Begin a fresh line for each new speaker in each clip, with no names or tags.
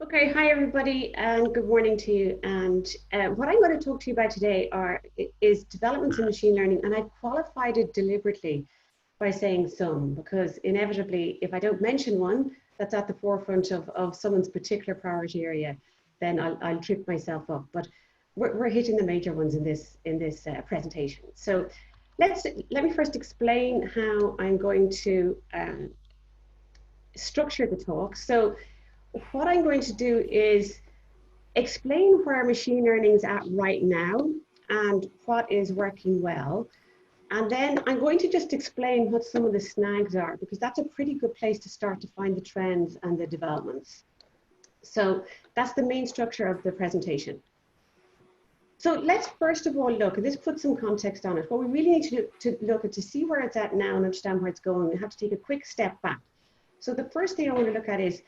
Okay, hi everybody, and good morning to you. And what I'm going to talk to you about today is developments in machine learning, and I qualified it deliberately by saying some, because inevitably, if I don't mention one that's at the forefront of someone's particular priority area, then I'll trip myself up. But we're hitting the major ones in this presentation. So let me first explain how I'm going to structure the talk. So what I'm going to do is explain where machine learning is at right now and what is working well. And then I'm going to just explain what some of the snags are, because that's a pretty good place to start to find the trends and the developments. So that's the main structure of the presentation. So let's first of all look, and this puts some context on it. What we really need to look at to see where it's at now and understand where it's going, we have to take a quick step back. So the first thing I want to look at is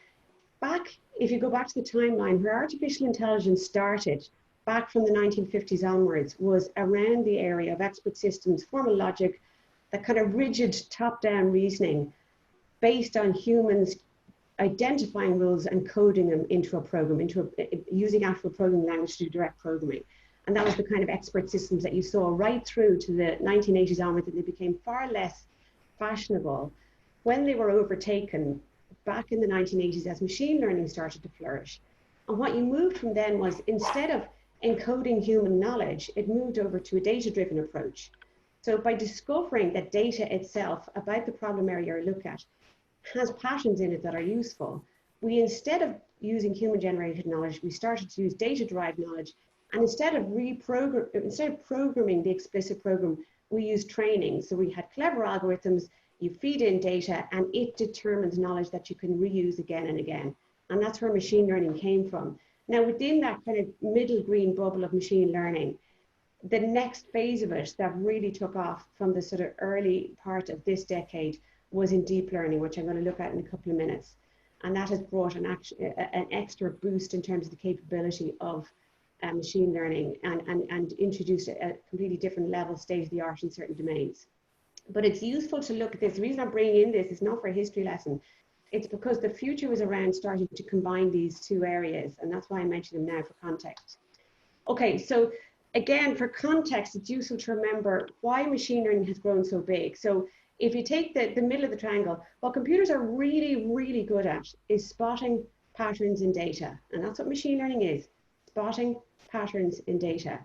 if you go back to the timeline where artificial intelligence started, back from the 1950s onwards, was around the area of expert systems, formal logic, that kind of rigid top-down reasoning based on humans identifying rules and coding them into a program, using actual programming language to do direct programming. And that was the kind of expert systems that you saw right through to the 1980s onwards, and they became far less fashionable when they were overtaken back in the 1980s as machine learning started to flourish. And what you moved from then was, instead of encoding human knowledge, it moved over to a data-driven approach. So by discovering that data itself about the problem area you look at has patterns in it that are useful, we, instead of using human-generated knowledge, we started to use data-derived knowledge. And instead of programming the explicit program, we used training. So we had clever algorithms. You feed in data and it determines knowledge that you can reuse again and again. And that's where machine learning came from. Now, within that kind of middle green bubble of machine learning, the next phase of it that really took off from the sort of early part of this decade was in deep learning, which I'm going to look at in a couple of minutes. And that has brought an extra boost in terms of the capability of machine learning and introduced a completely different level, state of the art in certain domains. But it's useful to look at this. The reason I'm bringing in this is not for a history lesson. It's because the future was around starting to combine these two areas, and that's why I mention them now for context. Okay, so again, for context, it's useful to remember why machine learning has grown so big. So if you take the middle of the triangle, what computers are really, really good at is spotting patterns in data. And that's what machine learning is, spotting patterns in data,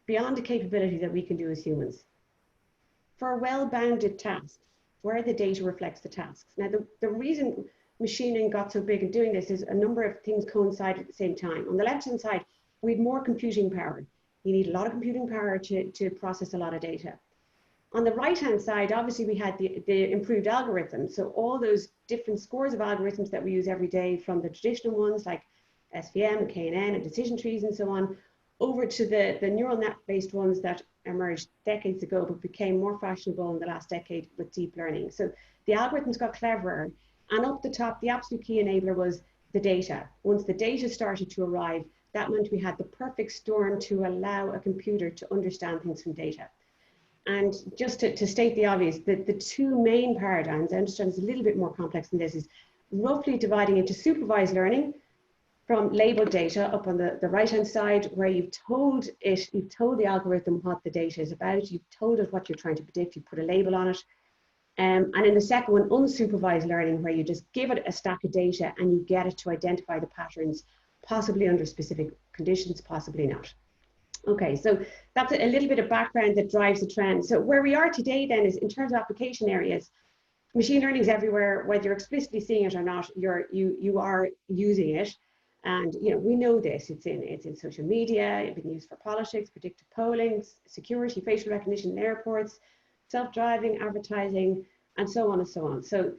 beyond the capability that we can do as humans. For a well-bounded task, where the data reflects the tasks. Now, the reason machine learning got so big in doing this is a number of things coincide at the same time. On the left-hand side, we have more computing power. You need a lot of computing power to process a lot of data. On the right-hand side, obviously, we had the improved algorithms. So all those different scores of algorithms that we use every day, from the traditional ones like SVM, KNN, and decision trees, and so on, over to the neural net-based ones that emerged decades ago, but became more fashionable in the last decade with deep learning. So the algorithms got cleverer, and up the top, the absolute key enabler was the data. Once the data started to arrive, that meant we had the perfect storm to allow a computer to understand things from data. And just to state the obvious, the two main paradigms, I understand it's a little bit more complex than this, is roughly dividing into supervised learning from labeled data up on the right-hand side, where you've told the algorithm what the data is about, you've told it what you're trying to predict, you put a label on it. And in the second one, unsupervised learning, where you just give it a stack of data and you get it to identify the patterns, possibly under specific conditions, possibly not. Okay, so that's a little bit of background that drives the trend. So where we are today then is, in terms of application areas, machine learning is everywhere. Whether you're explicitly seeing it or not, you are using it. And we know this. It's in social media. It's been used for politics, predictive polling, security, facial recognition in airports, self-driving, advertising, and so on and so on. So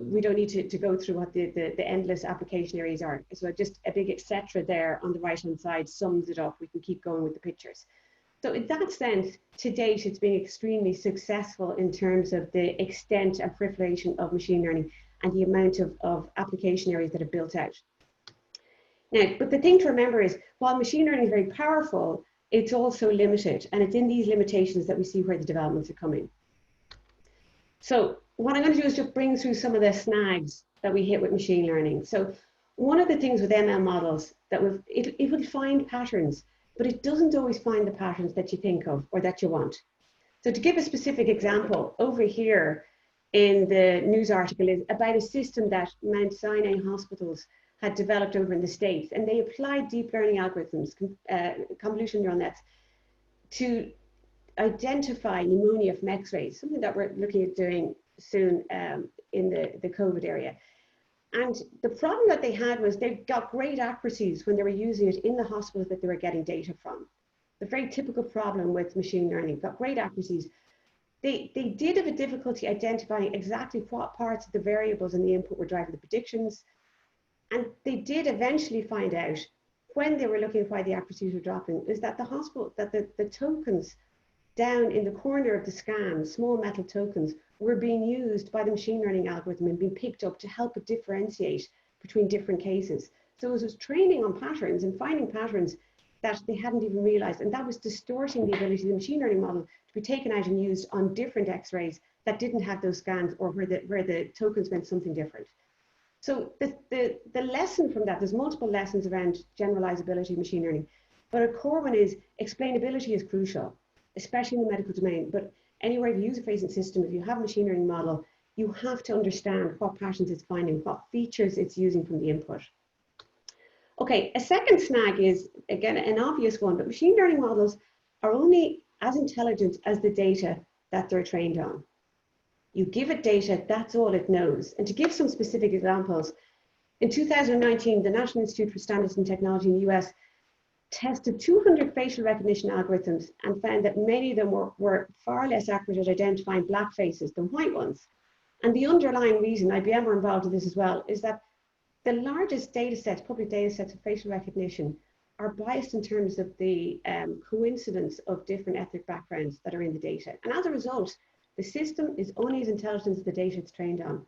we don't need to go through what the endless application areas are. So just a big etc. there on the right-hand side sums it up. We can keep going with the pictures. So in that sense, to date, it's been extremely successful in terms of the extent and proliferation of machine learning and the amount of application areas that are built out. Now, but the thing to remember is, while machine learning is very powerful, it's also limited, and it's in these limitations that we see where the developments are coming. So what I'm going to do is just bring through some of the snags that we hit with machine learning. So one of the things with ML models that it will find patterns, but it doesn't always find the patterns that you think of or that you want. So to give a specific example, over here in the news article is about a system that Mount Sinai hospitals had developed over in the States, and they applied deep learning algorithms, convolutional neural nets, to identify pneumonia from X-rays, something that we're looking at doing soon in the COVID area. And the problem that they had was they got great accuracies when they were using it in the hospitals that they were getting data from. The very typical problem with machine learning, got great accuracies. They did have a difficulty identifying exactly what parts of the variables in the input were driving the predictions. And they did eventually find out when they were looking at why the accuracies were dropping, is that the hospital, that the tokens down in the corner of the scan, small metal tokens, were being used by the machine learning algorithm and being picked up to help it differentiate between different cases. So it was training on patterns and finding patterns that they hadn't even realized. And that was distorting the ability of the machine learning model to be taken out and used on different X-rays that didn't have those scans or where the tokens meant something different. So the lesson from that, there's multiple lessons around generalizability of machine learning, but a core one is explainability is crucial, especially in the medical domain. But anywhere you use a user-facing system, if you have a machine learning model, you have to understand what patterns it's finding, what features it's using from the input. Okay, a second snag is, again, an obvious one, but machine learning models are only as intelligent as the data that they're trained on. You give it data, that's all it knows. And to give some specific examples, in 2019, the National Institute for Standards and Technology in the US tested 200 facial recognition algorithms and found that many of them were far less accurate at identifying black faces than white ones. And the underlying reason, IBM were involved in this as well, is that the largest data sets, public data sets of facial recognition, are biased in terms of the coincidence of different ethnic backgrounds that are in the data. And as a result, the system is only as intelligent as the data it's trained on.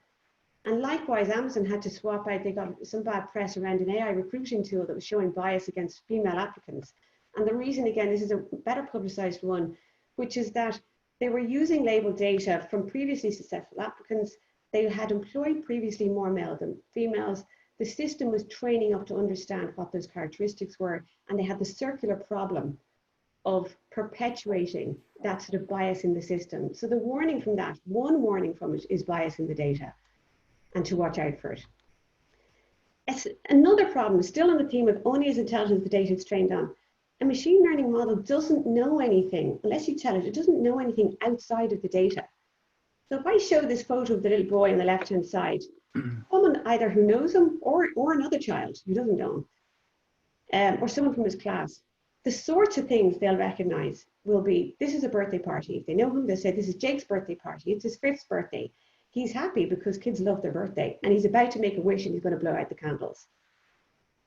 And likewise, Amazon had to swap out, they got some bad press around an AI recruiting tool that was showing bias against female applicants. And the reason, again, this is a better publicized one, which is that they were using labeled data from previously successful applicants. They had employed previously more male than females. The system was training up to understand what those characteristics were, and they had the circular problem of perpetuating that sort of bias in the system. So the warning from that, one warning from it, is bias in the data and to watch out for it. It's another problem, still on the theme of only as intelligent as the data it's trained on. A machine learning model doesn't know anything, unless you tell it, it doesn't know anything outside of the data. So if I show this photo of the little boy on the left-hand side, someone either who knows him or another child who doesn't know him, or someone from his class, the sorts of things they'll recognize will be, this is a birthday party. If they know him, they'll say, this is Jake's birthday party. It's his 5th birthday. He's happy because kids love their birthday, and he's about to make a wish and he's going to blow out the candles.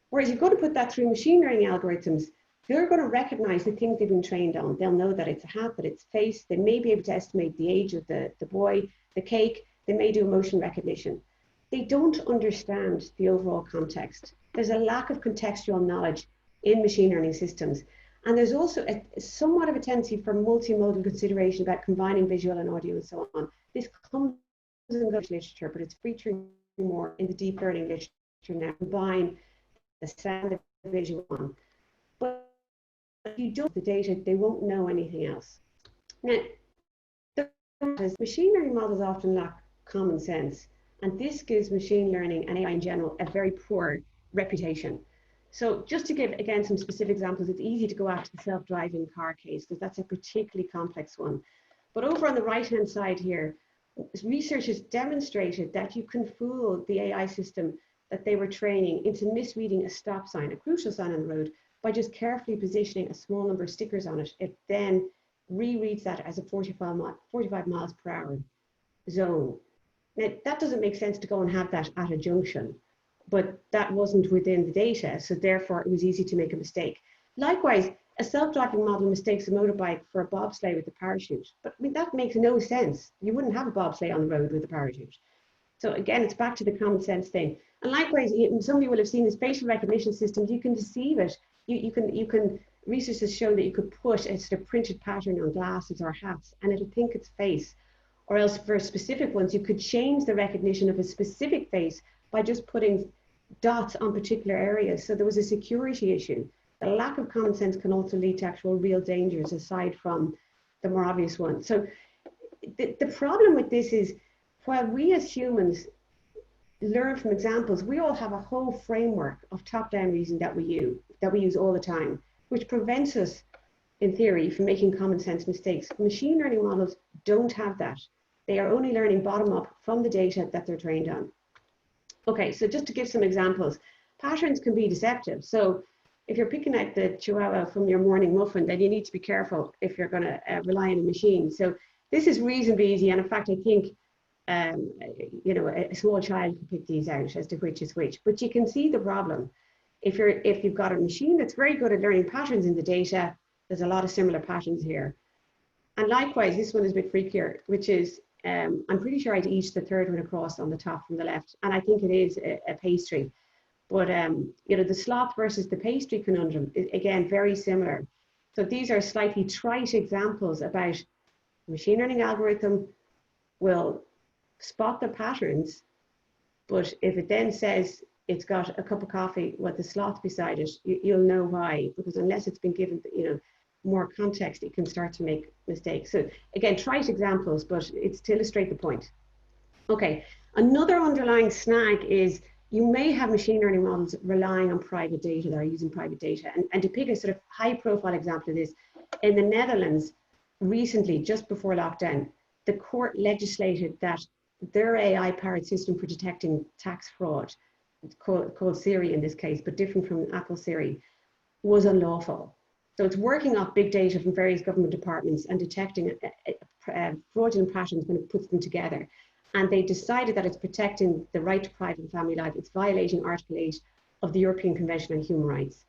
Whereas you've got to put that through machine learning algorithms, they're going to recognize the things they've been trained on. They'll know that it's a hat, that it's face. They may be able to estimate the age of the boy, the cake. They may do emotion recognition. They don't understand the overall context. There's a lack of contextual knowledge in machine learning systems. And there's also somewhat of a tendency for multimodal consideration about combining visual and audio and so on. This comes in the literature, but it's featuring more in the deep learning literature now. Combine the sound and the visual one. But if you don't have the data, they won't know anything else. Now, machine learning models often lack common sense, and this gives machine learning and AI in general a very poor reputation. So just to give, again, some specific examples, it's easy to go after the self-driving car case because that's a particularly complex one. But over on the right-hand side here, research has demonstrated that you can fool the AI system that they were training into misreading a stop sign, a crucial sign on the road, by just carefully positioning a small number of stickers on it. It then rereads that as a 45 miles per hour zone. Now, that doesn't make sense to go and have that at a junction, but that wasn't within the data, so therefore it was easy to make a mistake. Likewise, a self-driving model mistakes a motorbike for a bobsleigh with a parachute, but I mean, that makes no sense. You wouldn't have a bobsleigh on the road with a parachute. So again, it's back to the common sense thing. And likewise, some of you will have seen this facial recognition systems, you can deceive it. You can, research has shown that you could put a sort of printed pattern on glasses or hats and it'll think it's face. Or else for specific ones, you could change the recognition of a specific face by just putting dots on particular areas. So there was a security issue. The lack of common sense can also lead to actual real dangers aside from the more obvious ones. So the problem with this is, while we as humans learn from examples, we all have a whole framework of top-down reasoning that we use all the time, which prevents us, in theory, from making common sense mistakes. Machine learning models don't have that. They are only learning bottom up from the data that they're trained on. Okay, so just to give some examples, patterns can be deceptive. So if you're picking out the chihuahua from your morning muffin, then you need to be careful if you're going to rely on a machine. So this is reasonably easy. And in fact, I think you know, a small child can pick these out as to which is which. But you can see the problem. If you've got a machine that's very good at learning patterns in the data, there's a lot of similar patterns here. And likewise, this one is a bit freakier, which is, I'm pretty sure I'd eat the third one across on the top from the left. And I think it is a pastry. But, you know, the sloth versus the pastry conundrum, is, again, very similar. So these are slightly trite examples about machine learning algorithm will spot the patterns, but if it then says it's got a cup of coffee with the sloth beside it, you'll know why, because unless it's been given, you know, more context, it can start to make mistakes. So again, trite examples, but it's to illustrate the point. Okay, another underlying snag is you may have machine learning models relying on private data that are using private data. And to pick a sort of high profile example of this, in the Netherlands, recently, just before lockdown, the court legislated that their AI-powered system for detecting tax fraud, called Siri in this case, but different from Apple Siri, was unlawful. So it's working off big data from various government departments and detecting fraudulent patterns when it puts them together. And they decided that it's protecting the right to private and family life. It's violating Article 8 of the European Convention on Human Rights.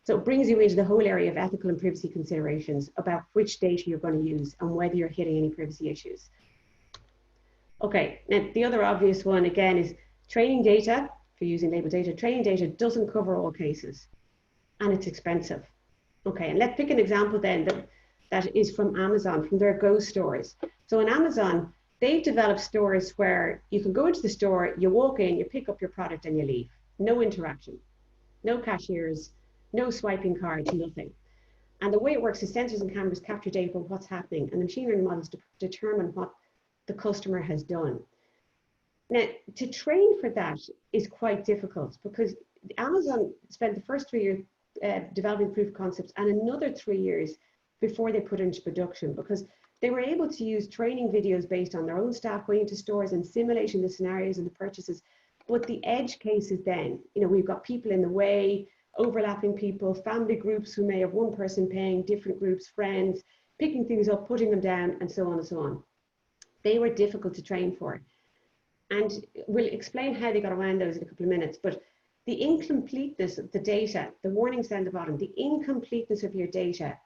So it brings you into the whole area of ethical and privacy considerations about which data you're going to use and whether you're hitting any privacy issues. Okay, now the other obvious one again is training data. If you're using labeled data, training data doesn't cover all cases and it's expensive. Okay, and let's pick an example then that is from Amazon, from their Go stores. So in Amazon, they've developed stores where you can go into the store, you walk in, you pick up your product and you leave. No interaction, no cashiers, no swiping cards, nothing. And the way it works is sensors and cameras capture data for what's happening, and the machine learning models determine what the customer has done. Now, to train for that is quite difficult because Amazon spent the first 3 years developing proof of concepts and another 3 years before they put it into production, because they were able to use training videos based on their own staff going into stores and simulating the scenarios and the purchases. But the edge cases then, you know, we've got people in the way, overlapping people, family groups who may have one person paying, different groups, friends, picking things up, putting them down, and so on and so on. They were difficult to train for. And we'll explain how they got around those in a couple of minutes, but the incompleteness of the data, the warnings down the bottom, the incompleteness of your data,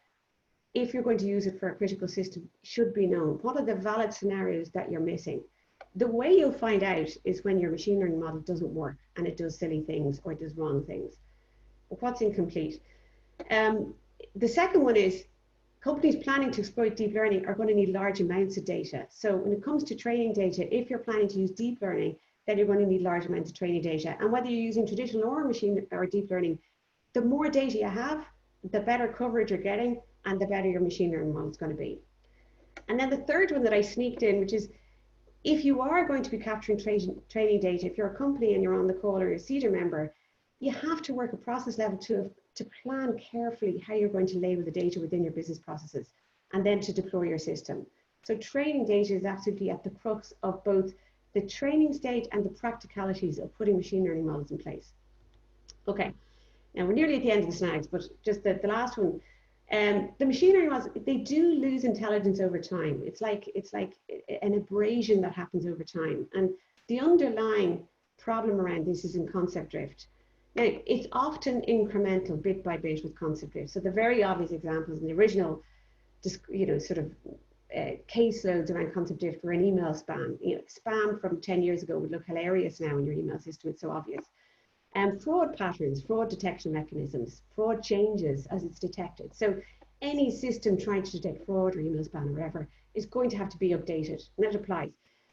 if you're going to use it for a critical system, should be known. What are the valid scenarios that you're missing? The way you'll find out is when your machine learning model doesn't work and it does silly things or it does wrong things. What's incomplete? The second one is companies planning to exploit deep learning are going to need large amounts of data. So when it comes to training data, if you're planning to use deep learning, then you're going to need large amounts of training data. And whether you're using traditional or machine or deep learning, the more data you have, the better coverage you're getting and the better your machine learning model is going to be. And then the third one that I sneaked in, which is if you are going to be capturing training data, if you're a company and you're on the call or you're a CeADAR member, you have to work at process level to plan carefully how you're going to label the data within your business processes and then to deploy your system. So training data is absolutely at the crux of both the training stage and the practicalities of putting machine learning models in place. Okay, now we're nearly at the end of the snags, but just the last one. The machine learning models, they do lose intelligence over time. It's like an abrasion that happens over time. And the underlying problem around this is in concept drift. Now, it's often incremental, bit by bit with concept drift. So the very obvious examples in the original, you know, sort of caseloads around concept drift were in email spam. You know, spam from 10 years ago would look hilarious now in your email system. It's so obvious. Fraud patterns, fraud detection mechanisms, fraud changes as it's detected. So any system trying to detect fraud or email spam or whatever is going to have to be updated, and that applies.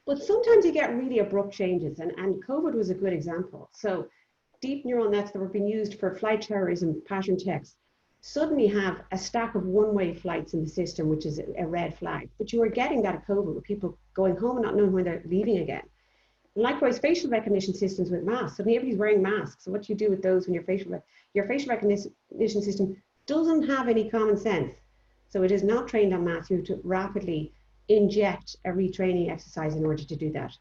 But sometimes you get really abrupt changes, and COVID was a good example. So deep neural nets that were being used for flight terrorism pattern checks suddenly have a stack of one-way flights in the system, which is a red flag. But you were getting that at COVID with people going home and not knowing when they're leaving again. And likewise, facial recognition systems with masks. Suddenly everybody's wearing masks. So what do you do with those when your facial recognition system doesn't have any common sense? So it is not trained on masks. You have to rapidly inject a retraining exercise in order to do that.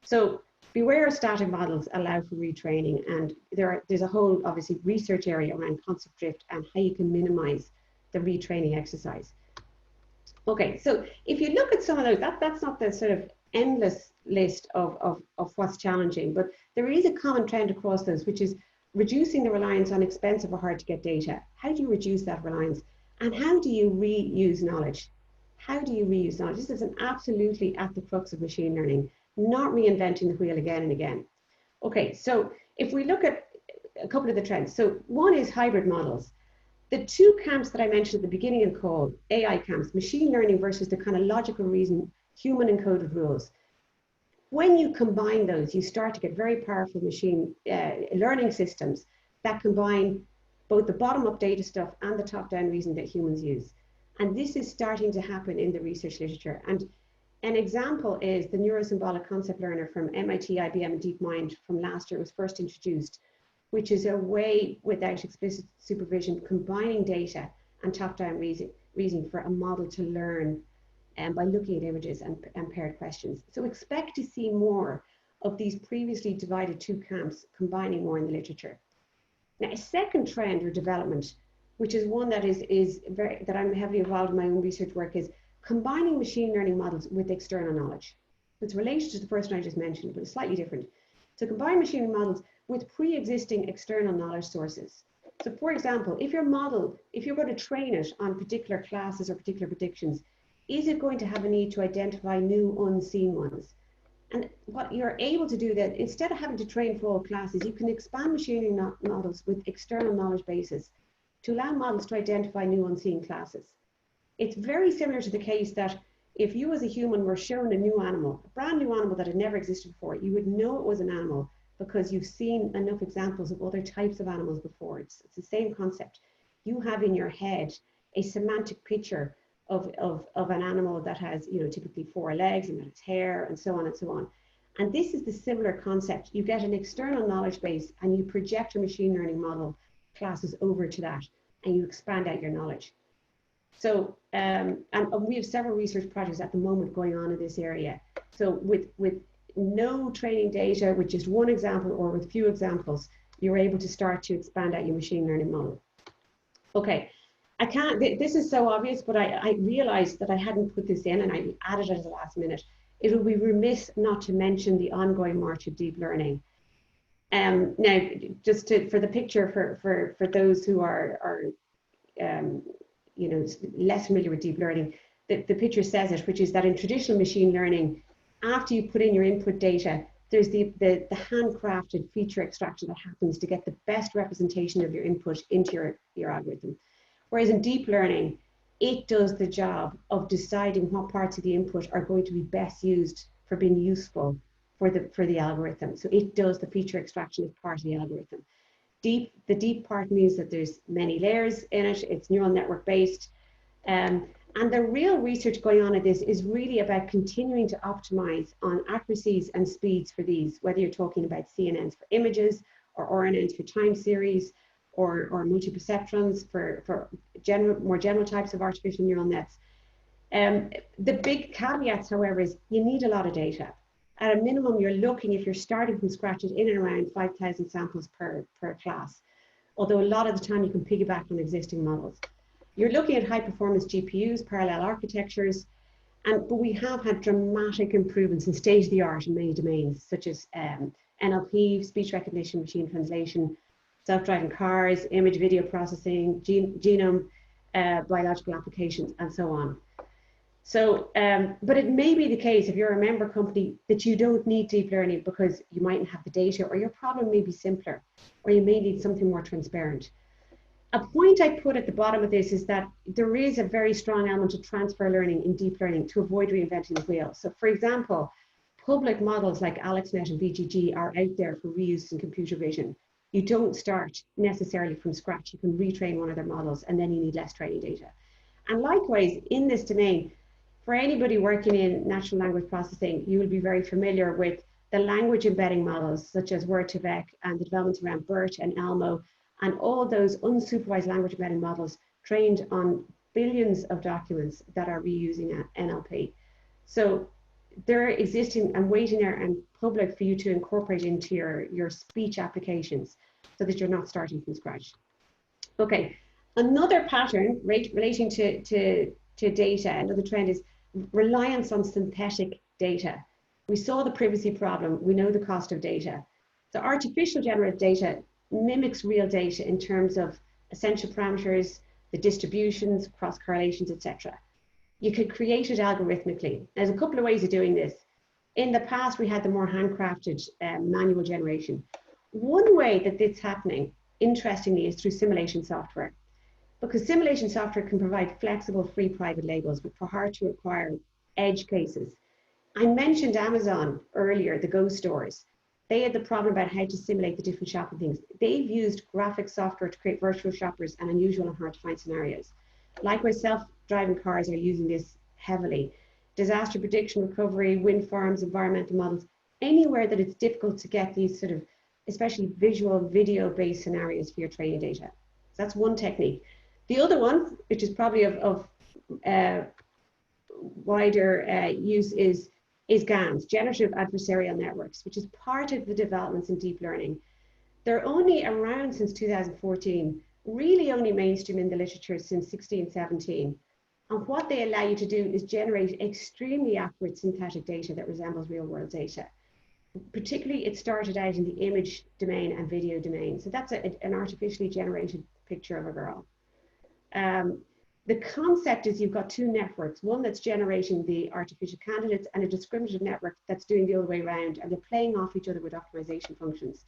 So beware of static models allow for retraining, and there's a whole, obviously, research area around concept drift and how you can minimize the retraining exercise. Okay, so if you look at some of those, that's not the sort of endless list of what's challenging, but there is a common trend across those, which is reducing the reliance on expensive or hard to get data. How do you reduce that reliance? And how do you reuse knowledge? How do you reuse knowledge? This is an absolutely at the crux of machine learning, not reinventing the wheel again and again. Okay, so if we look at a couple of the trends, so one is hybrid models. The two camps that I mentioned at the beginning of the call, AI camps, machine learning versus the kind of logical reason, human encoded rules. When you combine those, you start to get very powerful machine learning systems that combine both the bottom-up data stuff and the top-down reason that humans use. And this is starting to happen in the research literature. And an example is the neurosymbolic concept learner from MIT, IBM, and DeepMind from last year was first introduced, which is a way without explicit supervision, combining data and top-down reasoning for a model to learn by looking at images and paired questions. So expect to see more of these previously divided two camps combining more in the literature. Now, a second trend or development, which is one that that I'm heavily involved in my own research work, is combining machine learning models with external knowledge. It's related to the first one I just mentioned, but it's slightly different. So combine machine learning models with pre-existing external knowledge sources. So for example, if your model, if you're going to train it on particular classes or particular predictions, is it going to have a need to identify new unseen ones? And what you're able to do then, instead of having to train for all classes, you can expand machine learning models with external knowledge bases to allow models to identify new unseen classes. It's very similar to the case that if you as a human were shown a new animal, a brand new animal that had never existed before, you would know it was an animal because you've seen enough examples of other types of animals before. It's the same concept. You have in your head a semantic picture of an animal that has, typically 4 legs and that it's hair and so on and so on. And this is the similar concept. You get an external knowledge base and you project your machine learning model classes over to that and you expand out your knowledge. So, and we have several research projects at the moment going on in this area. So with no training data, with just one example or with few examples, you're able to start to expand out your machine learning model. Okay. This is so obvious, but I realized that I hadn't put this in and I added it at the last minute. It would be remiss not to mention the ongoing march of deep learning. Now, just for the picture for those who are less familiar with deep learning, the picture says it, which is that in traditional machine learning, after you put in your input data, there's the handcrafted feature extraction that happens to get the best representation of your input into your algorithm. Whereas in deep learning, it does the job of deciding what parts of the input are going to be best used for being useful for the algorithm. So it does the feature extraction as part of the algorithm. The deep part means that there's many layers in it. It's neural network based. And the real research going on in this is really about continuing to optimize on accuracies and speeds for these, whether you're talking about CNNs for images or RNNs for time series, or multi-perceptrons for more general types of artificial neural nets. The big caveats, however, is you need a lot of data. At a minimum, you're looking, if you're starting from scratch, in and around 5,000 samples per class, although a lot of the time you can piggyback on existing models. You're looking at high-performance GPUs, parallel architectures, but we have had dramatic improvements in state-of-the-art in many domains, such as NLP, speech recognition, machine translation, self-driving cars, image video processing, genome, biological applications, and so on. So, but it may be the case if you're a member company that you don't need deep learning because you mightn't have the data, or your problem may be simpler, or you may need something more transparent. A point I put at the bottom of this is that there is a very strong element of transfer learning in deep learning to avoid reinventing the wheel. So for example, public models like AlexNet and BGG are out there for reuse in computer vision. You don't start necessarily from scratch. You can retrain one of their models, and then you need less training data. And likewise, in this domain, for anybody working in natural language processing, you will be very familiar with the language embedding models, such as Word2Vec and the developments around BERT and ELMO, and all those unsupervised language embedding models trained on billions of documents that are reusing NLP. So they're existing and waiting there and public for you to incorporate into your speech applications so that you're not starting from scratch. Okay, another pattern relating to data, another trend is reliance on synthetic data. We saw the privacy problem, we know the cost of data. So artificial generated data mimics real data in terms of essential parameters, the distributions, cross correlations, etc. You could create it algorithmically. There's a couple of ways of doing this. In the past, we had the more handcrafted manual generation. One way that it's happening, interestingly, is through simulation software. Because simulation software can provide flexible, free private labels for hard to acquire edge cases. I mentioned Amazon earlier, the Go stores. They had the problem about how to simulate the different shopping things. They've used graphic software to create virtual shoppers and unusual and hard to find scenarios. Likewise, self-driving cars are using this heavily. Disaster prediction, recovery, wind farms, environmental models, anywhere that it's difficult to get these sort of, especially visual, video-based scenarios for your training data. So that's one technique. The other one, which is probably of wider use, is GANs, generative adversarial networks, which is part of the developments in deep learning. They're only around since 2014, really only mainstream in the literature since 16, 17. And what they allow you to do is generate extremely accurate synthetic data that resembles real world data. Particularly, it started out in the image domain and video domain. So that's an artificially generated picture of a girl. The concept is you've got two networks, one that's generating the artificial candidates and a discriminative network that's doing the other way around, and they're playing off each other with optimization functions.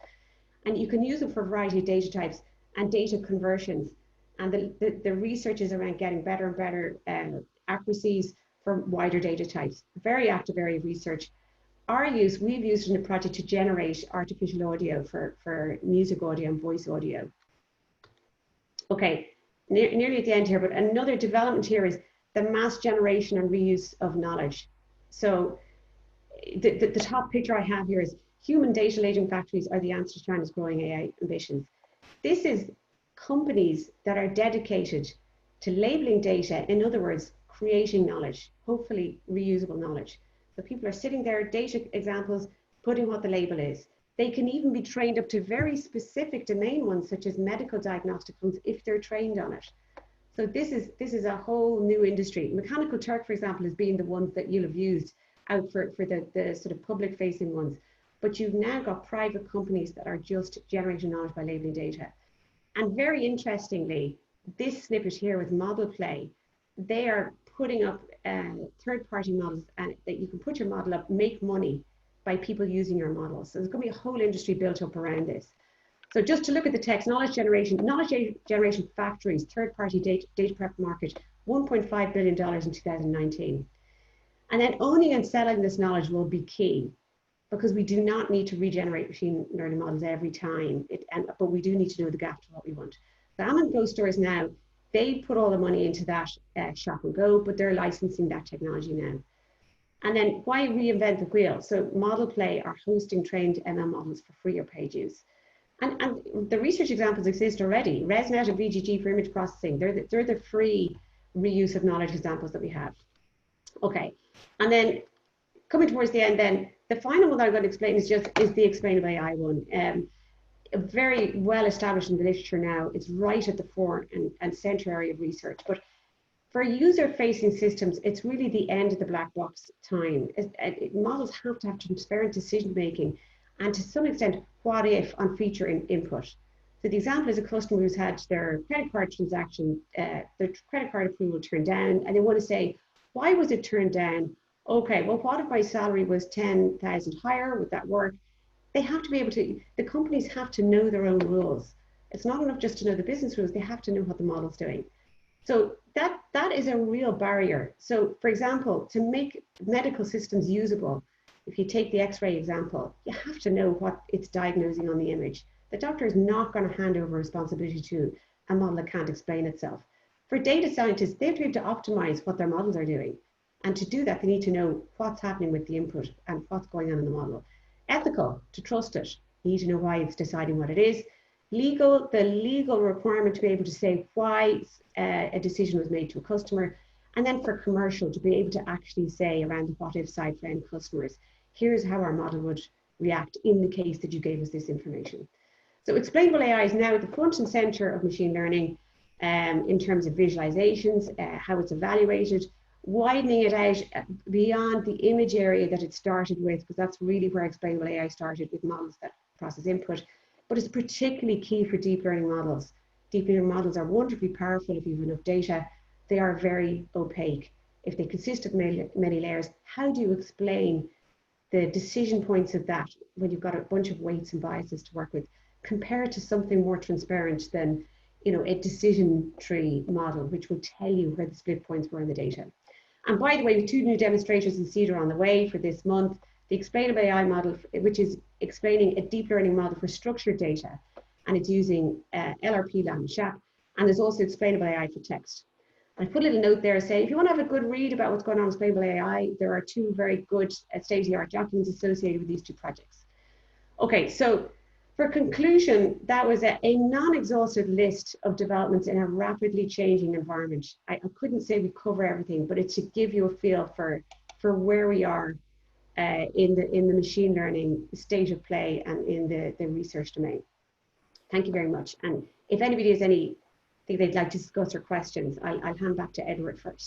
And you can use them for a variety of data types and data conversions. And the research is around getting better and better accuracies for wider data types. Very active area of research. We've used in a project to generate artificial audio for music audio and voice audio. Okay. Nearly at the end here, but another development here is the mass generation and reuse of knowledge. So the top picture I have here is human data labeling factories are the answer to China's growing AI ambitions. This is companies that are dedicated to labeling data, in other words, creating knowledge, hopefully reusable knowledge. So people are sitting there, data examples, putting what the label is. They can even be trained up to very specific domain ones, such as medical diagnostic ones, if they're trained on it. So this is a whole new industry. Mechanical Turk, for example, has been the ones that you'll have used out for the sort of public-facing ones. But you've now got private companies that are just generating knowledge by labeling data. And very interestingly, this snippet here with Model Play, they are putting up third-party models, and that you can put your model up, make money by people using your models. So there's going to be a whole industry built up around this. So just to look at the text, knowledge generation factories, third-party data prep market, $1.5 billion in 2019. And then owning and selling this knowledge will be key, because we do not need to regenerate machine learning models every time, but we do need to know the gap to what we want. The Amazon Go stores now, they put all the money into that shop and go, but they're licensing that technology now. And then why reinvent the wheel? So Model Play are hosting trained ML models for free or paid use. And the research examples exist already. ResNet and VGG for image processing, they're the free reuse of knowledge examples that we have. Okay, and then coming towards the end then, the final one that I'm going to explain is the Explainable AI one. Very well established in the literature now. It's right at the fore and center area of research. But for user-facing systems, it's really the end of the black box time. Models have to have transparent decision-making and to some extent, what if on feature input. So the example is a customer who's had their credit card transaction, their credit card approval turned down, and they want to say, why was it turned down? Okay, well, what if my salary was 10,000 higher? Would that work? They have to be able to, the companies have to know their own rules. It's not enough just to know the business rules, they have to know what the model's doing. So that is a real barrier. So for example, to make medical systems usable, if you take the X-ray example, you have to know what it's diagnosing on the image. The doctor is not going to hand over responsibility to a model that can't explain itself. For data scientists, they have to be able to optimize what their models are doing. And to do that, they need to know what's happening with the input and what's going on in the model. Ethical, to trust it. You need to know why it's deciding what it is. Legal, the legal requirement to be able to say why a decision was made to a customer. And then for commercial, to be able to actually say around the what if side for end customers, here's how our model would react in the case that you gave us this information. So explainable AI is now at the front and center of machine learning in terms of visualizations, how it's evaluated, widening it out beyond the image area that it started with, because that's really where explainable AI started, with models that process input. But it's particularly key for deep learning models. Deep learning models are wonderfully powerful if you have enough data. They are very opaque. If they consist of many layers, how do you explain the decision points of that when you've got a bunch of weights and biases to work with, compared to something more transparent than, you know, a decision tree model, which will tell you where the split points were in the data. And by the way, with 2 new demonstrators in CeADAR on the way for this month, the explainable AI model, which is explaining a deep learning model for structured data, and it's using LRP, LAM, SHAP, and there's also explainable AI for text. I put a little note there saying, if you want to have a good read about what's going on with explainable AI, there are 2 very good state-of-the-art documents associated with these 2 projects. Okay, so for conclusion, that was a non-exhaustive list of developments in a rapidly changing environment. I couldn't say we cover everything, but it's to give you a feel for where we are in the machine learning state of play and in the research domain. Thank you very much. And if anybody has anything they'd like to discuss or questions, I'll hand back to Edward first.